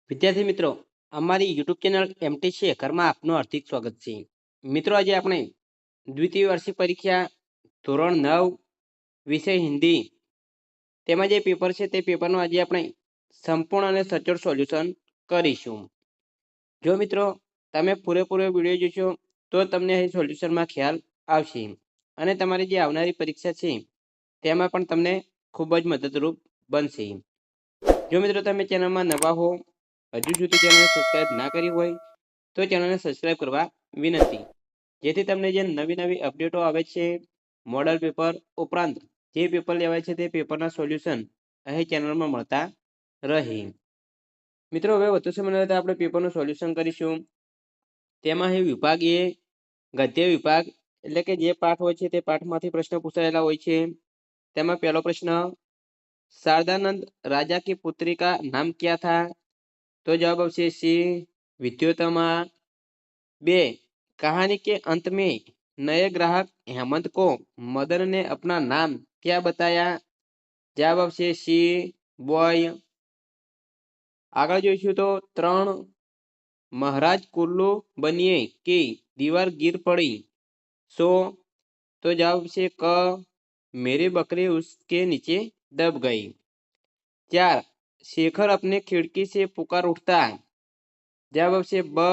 વિદ્યાર્થી મિત્રો, અમારી યુટ્યુબ ચેનલ એમટી શેખરમાં આપનું હાર્દિક સ્વાગત છે. મિત્રો, આજે આપણે દ્વિતીય વાર્ષિક પરીક્ષા ધોરણ 9 વિષય હિન્દી તેમાં જે પેપર છે તે પેપરનું આજે આપણે સંપૂર્ણ અને સચોટ સોલ્યુશન કરીશું. જો મિત્રો તમે પૂરેપૂરો વિડીયો જોશો તો તમને અહીં સોલ્યુશનમાં ખ્યાલ આવશે અને તમારી જે આવનારી પરીક્ષા છે તેમાં પણ તમને ખૂબ જ મદદરૂપ બનશે. જો મિત્રો તમે ચેનલમાં નવા હો, હજુ સુધી ચેનલને સબસ્ક્રાઇબ ના કરી હોય તો ચેનલને સબસ્ક્રાઇબ કરવા વિનંતી, જેથી તમને જે નવી નવી અપડેટો આવે છે, મોડલ પેપર ઉપરાંત જે પેપર લેવાય છે તે પેપરના સોલ્યુશન અહીં ચેનલમાં મળતા રહે. મિત્રો, હવે વધુ સમય ન લેતા આપણે પેપરનું સોલ્યુશન કરીશું. તેમાં અહીં વિભાગ એ ગદ્ય વિભાગ એટલે કે જે પાઠ હોય છે તે પાઠમાંથી પ્રશ્ન પૂછાયેલા હોય છે. તેમાં પહેલો પ્રશ્ન, शारदानंद राजा की पुत्री का नाम क्या था? तो जवाब आवश्य सी विद्योतमा। बे, कहानी के अंत में नए ग्राहक हेमंत को मदन ने अपना नाम क्या बताया? जवाब आवश्य सी बॉय। आगे जोईशु तो 3, महाराज कुल्लू बनिए की दीवार गिर पड़ी सो। तो जवाब से क, मेरी बकरी उसके नीचे दब गई। 4, शेखर अपने खिड़की से पुकार उठता। जवाब से ब,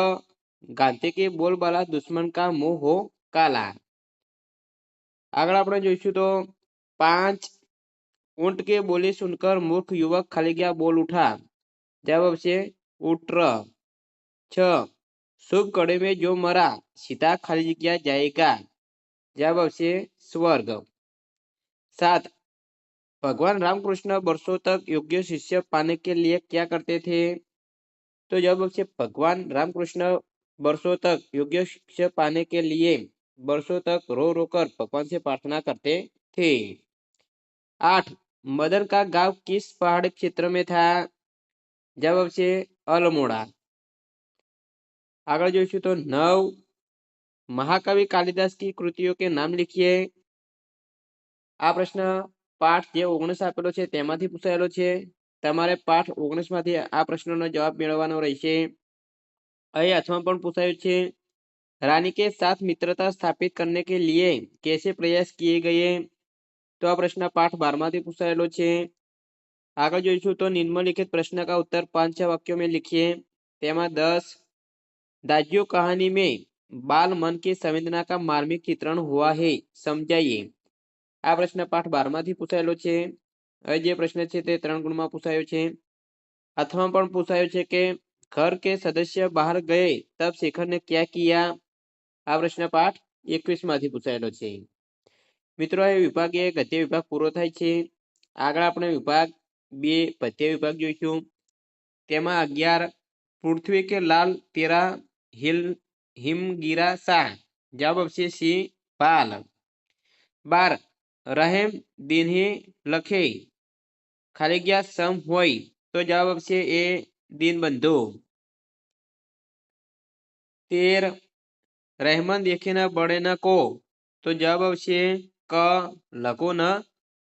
गांधी के बोलबाला दुश्मन का मुंह हो काला। आगे આપણે જોઈશું तो 5, ऊंट के बोली सुनकर मूर्ख युवक खाली गया बोल उठा। जवाब से उठ। 6, शुभ कड़े में जो मरा सीता खाली गया जाएगा। जवाब से स्वर्ग। 7, भगवान रामकृष्ण वर्षों तक योग्य शिष्य पाने के लिए क्या करते थे? तो जवाब से भगवान रामकृष्ण वर्षों तक योग्य शिष्य पाने के लिए वर्षों तक रो रो कर भगवान से प्रार्थना करते थे। 8, मदन का गांव किस पहाड़ी क्षेत्र में था? जवाब से अल्मोड़ा। आगे जोईशु तो 9, महाकवि कालिदास की कृतियों के नाम लिखिए। आ प्रश्न पाठ जे 19 आपेलो छे तेमांथी पूछायेलो छे। तमारे पाठ 19 मांथी आ प्रश्नों जवाब मेळववानो रहेशे। અહીં अथवा पण पूछाયું छे, रानी के साथ मित्रता स्थापित करने के लिए कैसे प्रयास किए गए? तो आ प्रश्न पाठ 12 मांथी पूछायेलो छे। आगे जोईशुं तो निम्नलिखित प्रश्न का उत्तर 5 वाक्यों में लिखिए। तेमां 10, दाज्यो कहानी में बाल मन की संवेदना का मार्मिक चित्रण हुआ है, समझाइए। आ प्रश्न पाठ 12 मांथी पूछायेलो छे। અહીં જે પ્રશ્ન છે તે 3 ગુણમાં પૂછાયો છે। अथवा पण पूछायो छे के घर के सदस्य बाहर गए तब शेखर ने क्या किया? आ प्रश्न पाठ 21 मांथी पूछायेलो छे। मित्रों, ये विभाग ए गद्य विभाग पूरो थाय छे। आगळ आपणे विभाग 2 पद्य विभाग जोईशुं। तेमां 11, पृथ्वी के लाल तेरा हिमगिरा सा। जवाब आवशे सी बाल। 12, रहेम दीन्ही लखे खाली गया सम होय। तो जवाब आवशे ए दीनबंधु। 13, रहमान देखे न बड़े न को। तो जवाब आवशे क, लघु न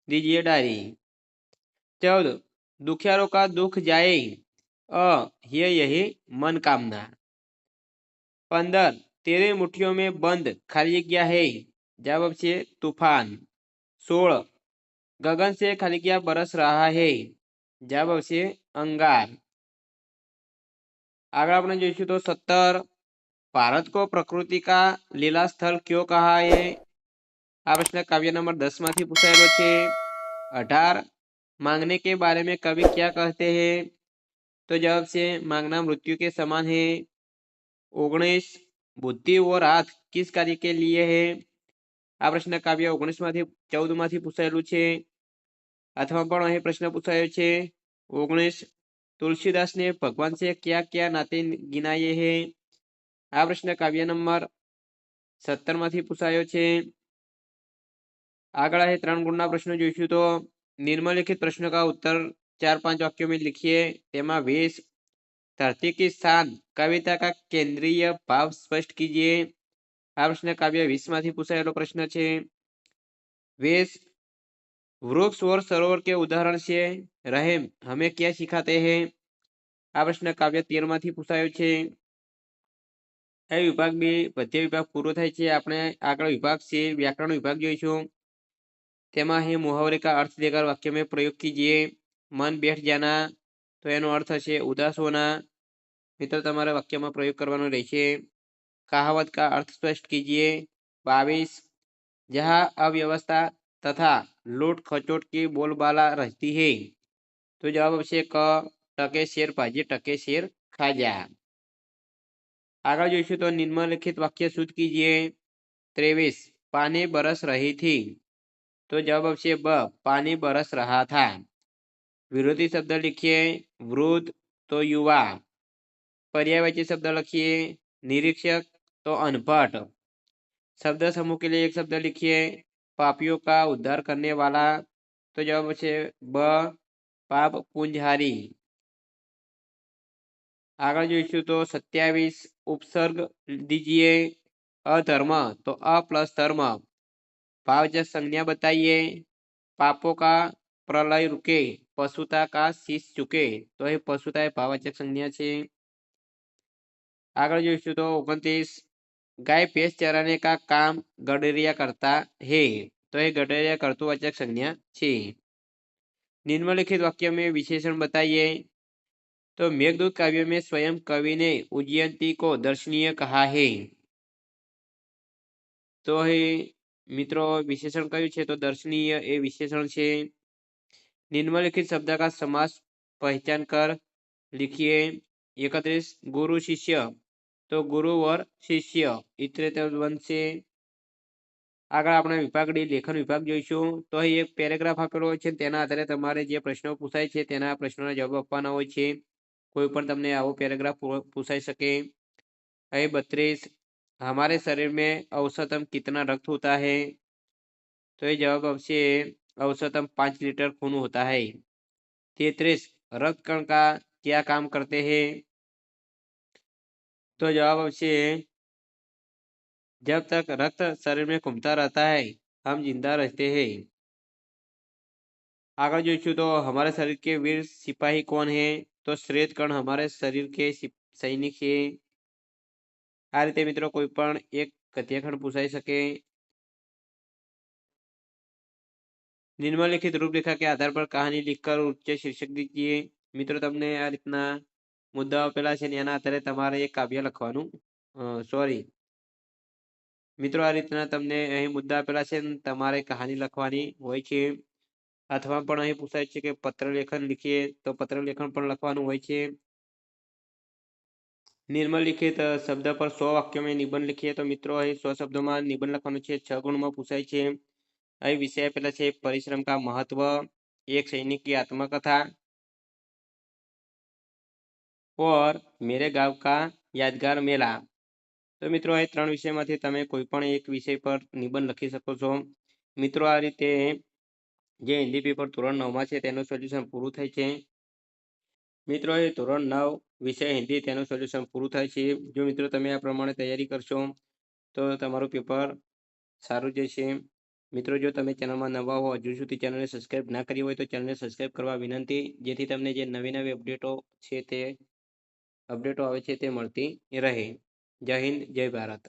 दीजिए डारी। 14, दुखियारों का दुख जाए अ, ये यही मन कामना। 15, तेरी मुट्ठियों में बंद खाली गया है। जवाब आवशे तूफान। 16, गगन से खाली गया बरस रहा है। जवाब आवशे अंगार। आगे आपने जोईशुं तो 17, भारत को प्रकृति का लीला स्थल क्यों कहा है? आ प्रश्न काव्य नंबर 10 मांथी पूछायेलो छे। 18, मांगने के बारे में कवि क्या कहते हैं? तो जवाब से मांगना मृत्यु के समान है। 19, बुद्धि और हाथ किस कार्य के लिए है? आ प्रश्न काव्य 19 मांथी 14 मांथी पूछायेलुं छे। अथवा पण અહીં प्रश्न पूछायो छे। 19, तुलसीदास ने भगवान से क्या क्या नाते गिनाए हैं? आ प्रश्न काव्य नंबर 17 मांथी पूछायो छे। आगळ आहे 3 गुणना प्रश्न जोईशुं तो निम्नलिखित प्रश्न का उत्तर 4-5 वाक्यों में लिखिए। तेमां 20, धरती की शान कविता का केंद्रीय भाव स्पष्ट कीजिए। आ प्रश्न काव्य 20 मांथी पूछायेलो प्रश्न छे। 20, वृक्ष और सरोवर के उदाहरण से रहेम हमें क्या सिखाते हैं? આ પ્રશ્ન કાવ્ય 13 માંથી પૂછાયો છે. એ વિભાગ 2 પદ્ય વિભાગ પૂરો થાય છે. આપણે આગળ વિભાગ છે વ્યાકરણ વિભાગ જોઈશું. તેમાં है मुहावरे का अर्थ देकर वाक्य में प्रयोग कीजिए. मन बैठ जाना तो એનો અર્થ હશે ઉદાસ હોના. મિત્ર તમારે વાક્યમાં પ્રયોગ કરવાનો રહેશે. कहावत का अर्थ स्पष्ट कीजिए. 22 जहाँ अव्यवस्था तथा लूट खचोट की बोलबाला रहती है तो जवाब આવશે ક ટકે શેર ભાજી ટકે શેર ખાજા. આગળ જોઈશું તો નિમ્નલિખિત વાક્ય શુદ્ધ कीजिए. 23 पानी बरस रही थी तो जवाब આવશે ब पानी बरस रहा था. विरोधी शब्द लिखिए. वृद्ध तो युवा. पर्यायवाची शब्द लिखिए. निरीक्षक तो अनपढ़. शब्द समूह के लिए एक शब्द लिखिए. पापियों का उद्धार करने वाला तो जवाब છે બ પાપ પુંજહારી. આગળ જોઈશું તો 27 उपसर्ग दीजिए. अधर्म तो अ प्लस धर्म. भावजक संज्ञा बताइए. पापों का प्रलय रुके पशुता का शीश चुके तो ये पशुता એ ભાવવાચક સંજ્ઞા છે. આગળ જોઈશું તો 29 गाय भैंस चराने का काम गडरिया करता है तो ये गडरिया कर्तृवाचक संज्ञा છે. निम्नलिखित वाक्य में विशेषण बताइए. तो मेघदूत काव्य में स्वयं कवि ने उज्जयंती को दर्शनीय कहा है. तो हे मित्रों विशेषण कयु छे तो दर्शनीय ए विशेषण छे. निम्नलिखित शब्द का समास पहचान कर लिखिए. 31 गुरु शिष्य तो गुरुवर शिष्य इतरेतर बनशे. આગળ આપણે વિભાગ ડી લેખન વિભાગ જોઈશું. તો અહીં એક પેરેગ્રાફ આપેલો હોય છે તેના આધારે તમારે જે પ્રશ્નો પૂછાય છે તેના પ્રશ્નોના જવાબ આપવાના હોય છે. કોઈ પણ તમને આવો પેરેગ્રાફ પૂછાઈ શકે. અહીં 32 हमारे शरीर में औसतम कितना रक्त होता है तो ये जवाब આવશે औसतम 5 लीटर खून होता है. 33 रक्त कण का क्या काम करते हैं तो जवाब આવશે जब तक रक्त शरीर में घूमता रहता है हम जिंदा रहते हैं. आगे જોઈશું तो हमारे शरीर के वीर सिपाही कौन है तो श्वेत कण हमारे शरीर के सैनिक है. आ रीते मित्रों कोई पण एक गद्यखंड पूछाई सके. निम्नलिखित रूपरेखा के आधार पर कहानी लिखकर उच्च शीर्षक दीजिए. मित्रों तमने आ રીતના મુદ્દાઓ પેલા છે ને એના આધારે તમારે એક કાવ્ય લખવાનું સોરી મિત્રો આ રીતના તમને અહીં મુદ્દા આપેલા છે તમારે કહાની લખવાની હોય છે. અથવા પણ અહીં પૂછાય છે કે પત્ર લેખન લીખીએ તો પત્ર લેખન પણ લખવાનું હોય છે. નિમ્નલિખિત શબ્દ પર 100 વાક્યો में निबंध लिखिए तो મિત્રો અહીં 100 શબ્દોમાં નિબંધ લખવાનું છે. 6 ગુણમાં પૂછાય છે. અહીં વિષય આપેલા છે પરિશ્રમ का महत्व, एक सैनिक की आत्मकथा और मेरे गांव का यादगार मेला. તો મિત્રો એ 3 વિષયમાંથી તમે કોઈ પણ એક વિષય પર નિબંધ લખી શકો છો. મિત્રો આ રીતે જે હિન્દી પેપર ધોરણ 9 માં છે તેનું સોલ્યુશન પૂરું થાય છે. મિત્રો એ ધોરણ 9 વિષય હિન્દી તેનું સોલ્યુશન પૂરું થાય છે. જો મિત્રો તમે આ પ્રમાણે તૈયારી કરશો તો તમારું પેપર સારું જશે. મિત્રો જો તમે ચેનલમાં નવા હો હજુ સુધી ચેનલને સબસ્ક્રાઇબ ના કરી હોય તો ચેનલને સબસ્ક્રાઇબ કરવા વિનંતી, જેથી તમને જે નવી નવી અપડેટો છે તે અપડેટો આવે છે તે મળતી રહે. જય હિન્દ, જય ભારત.